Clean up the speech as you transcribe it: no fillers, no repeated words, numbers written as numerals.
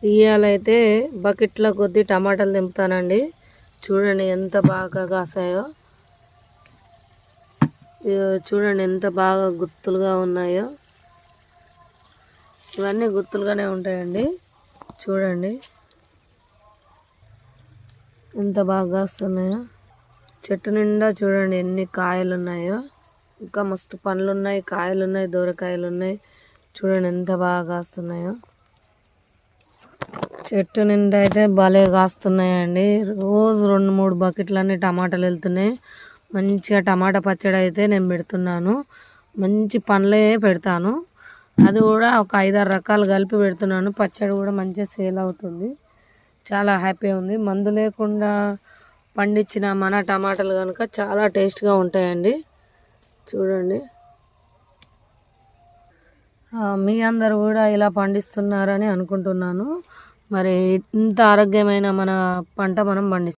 ఇవాళైతే బకెట్ల కొద్ది టమాటాలు దింపుతానండి. చూడండి ఎంత బాగా కాసాయో. చూడండి ఎంత బాగా గుత్తులుగా ఉన్నాయో. ఇవన్నీ గుత్తులుగానే ఉంటాయండి. చూడండి ఎంత బాగా కాస్తున్నాయో. చెట్టు నిండా చూడండి ఎన్ని కాయలు ఉన్నాయో. ఇంకా మస్తు పండ్లు ఉన్నాయి, కాయలు ఉన్నాయి, దూరకాయలు ఉన్నాయి. చూడండి ఎంత బాగా కాస్తున్నాయో. చెట్టు నిండా అయితే భలే కాస్తున్నాయండి. రోజు 2-3 బకెట్లన్నీ టమాటాలు వెళ్తున్నాయి. మంచిగా టమాటా పచ్చడి అయితే నేను పెడుతున్నాను. మంచి పండ్లే పెడతాను. అది కూడా ఒక 5-6 రకాలు కలిపి పెడుతున్నాను. పచ్చడి కూడా మంచిగా సేల్ అవుతుంది. చాలా హ్యాపీ ఉంది. మందు లేకుండా పండించిన మన టమాటాలు కనుక చాలా టేస్ట్గా ఉంటాయండి. చూడండి మీ అందరు కూడా ఇలా పండిస్తున్నారని అనుకుంటున్నాను. మరి ఇంత ఆరోగ్యమైన మన పంట మనం పండిస్తాం.